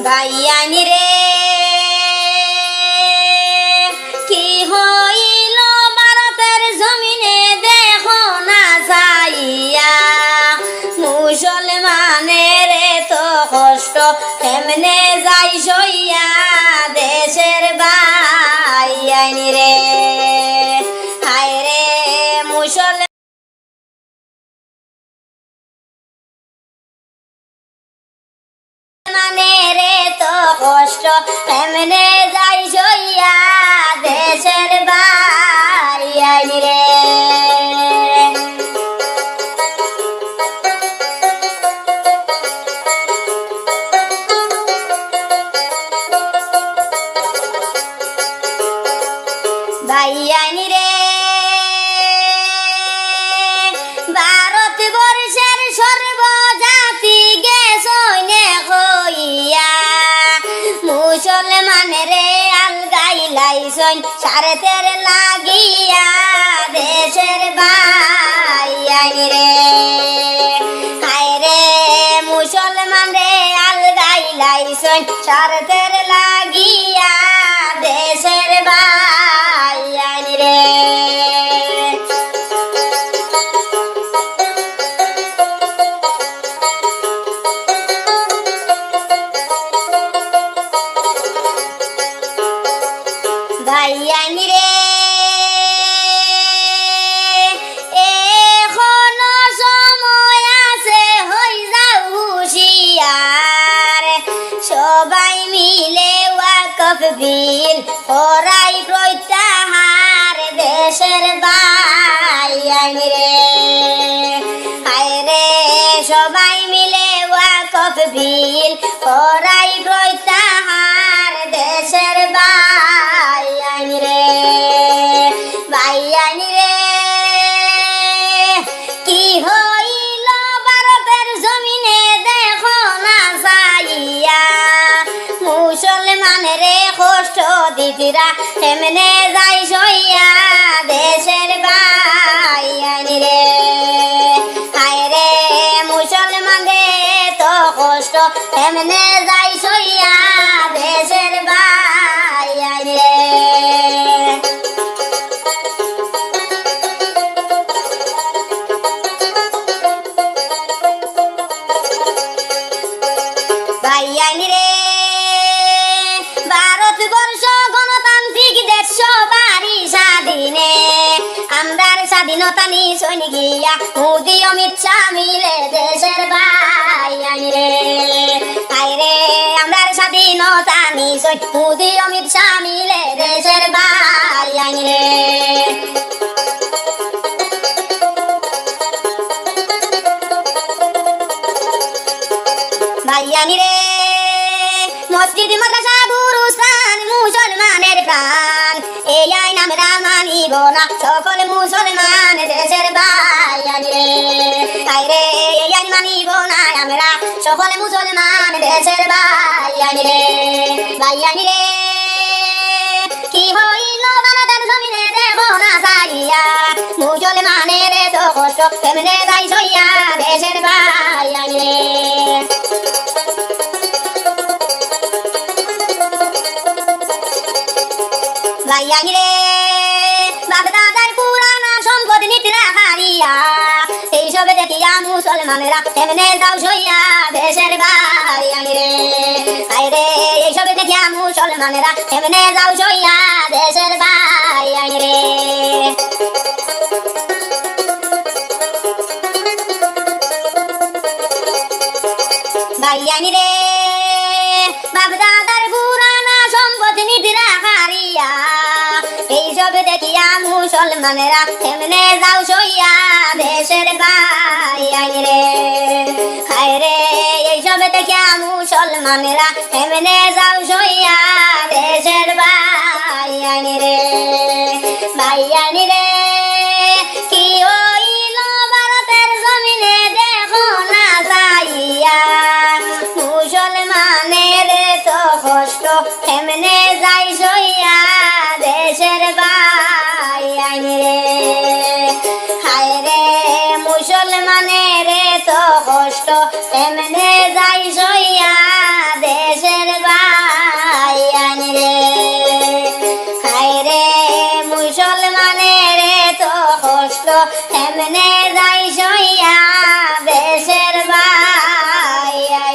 ভাইয়ানি রে কি হইল ভারতের জমিনে দেখো না যাইয়া মুসলমানের তো কষ্ট এমনে যাই সইয়া দেশের ভাইয়ানি রে হায় রে মুসলমানের তো কষ্ট এমনে যাই সইয়া দেশের ভাইয়ানি রে ভাইয়ানি রে ভারতবর্ষের সর্বজাতি গেছনে হইয়া মুসলমানের আলগাই লাইছন স্বার্থের লাগিয়া দেশের ভাইয়ানি রে হায় রে মুসলমান রে আলগাই লাইছন স্বার্থের লাগিয়া দেশের ভাইয়ানি রে ভাইয়ানি রে এখনো সময় আছে হই যাও হুঁশিয়ার সবাই মিলে ওয়াকফ বিল করাই প্রত্যাহার দেশের ভাইয়ানি রে হায় রে সবাই মিলে ওয়াকফ বিল করাই প্রত্যাহার দেশের ভাইয়ানি রে ভাইয়ানি রে কি হইল ভারতের জমিনে দেখো না যাইয়া মুসলমানের কষ্ট দিদিরা এমনে যাই সইয়া দেশের ভাইয়ানি রে হায় রে মুসলমানের তো কষ্ট এমনে যাই সইয়া দেশের ভাইয়ানি রে ভাইয়ানি রে ভারতবর্ষ গণতান্ত্রিক দেশ সবারই স্বাধীনে আমরার স্বাধীনতা নিছন গিয়া মোদি অমিত শাহ মিলে দেশের ভাইয়ানি রে হায় রে আমরার স্বাধীনতা নিছন মোদি অমিত শাহ মিলে দেশের ভাইয়ানি রে ভাইয়ানি রে মসজিদ মাদ্রাসা গুরুস্থান মুসলমানের প্রাণ এই আইন আমরা মানিব না সকল মুসলমান দেশের ভাইয়ানি রে তাই রে এই আইন মানিব না আমরা সকল মুসলমান দেশের ভাইয়ানি রে ভাইয়ানি রে কি হইল ভারতের জমিনে দেখো না যাইয়া মুসলমানের তো কষ্ট কেমনে যাই সইয়া দেশের ভাইয়ানি রে ভাইয়ানি রে বাপদাদার পুরানা সম্পদ নিতরা হারিয়া এইসব দেখিয়া মুসলমানেরা এমনে যাও সইয়া দেশের ভাইয়ানি রে হায় রে এইসব দেখিয়া মুসলমানেরা এমনে যাও সইয়া দেশের ভাইয়ানি রে ভাইয়ানি রে বাপদাদার পুরানা সম্পদ নিতরা হারিয়া এইসব দেখিয়া মুসলমানেরা এমনে যাও সইয়া দেশের ভাইয়ানি রে হায় রে এইসব দেখিয়া মুসলমানেরা এমনে যাও সইয়া দেশের ভাইয়ানি রে ভাইয়ানি রে কি হইল ভারতের জমিনে দেখো না যাইয়া মুসলমানের তো কষ্ট এমনে যাই সইয়া দেশের ভাইয়ানি রে হায় রে মুসলমানের তো কষ্ট এমনে যাই সইয়া দেশের কষ্ট এমনে যাই সইয়া দেশের বাইরে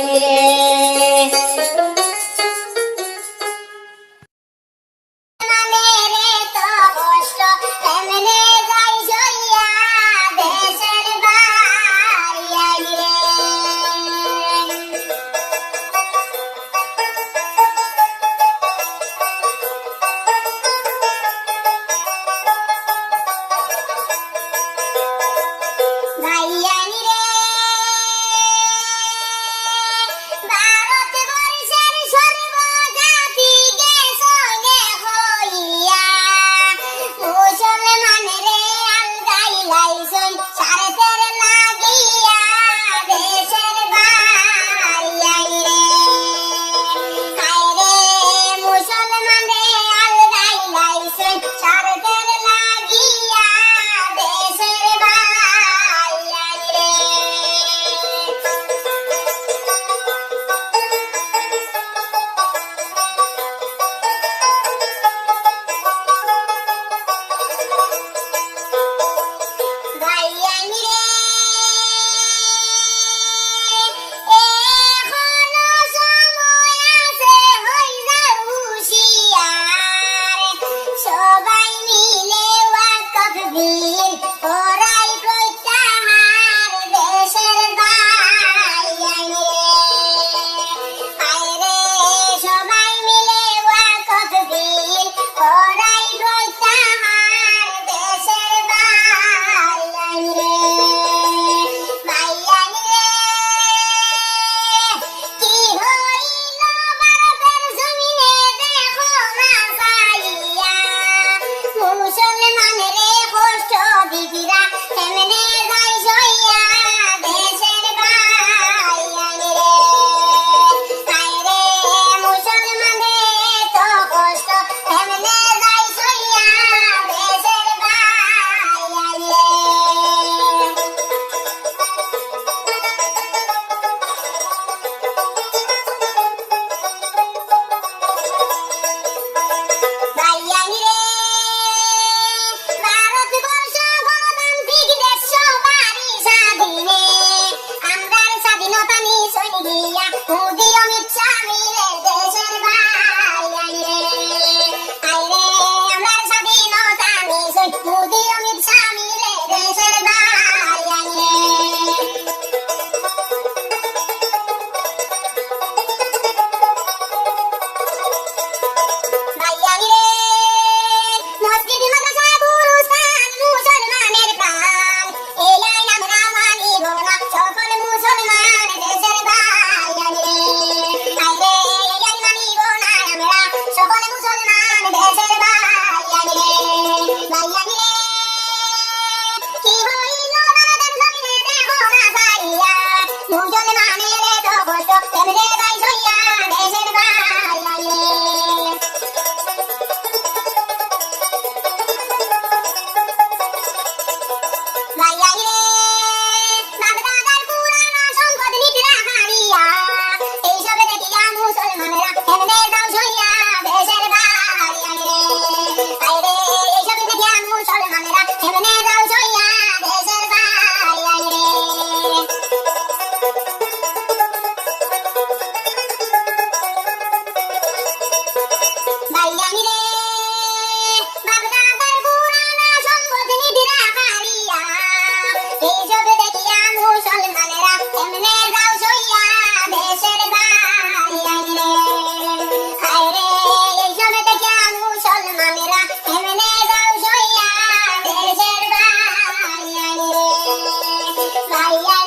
Bye.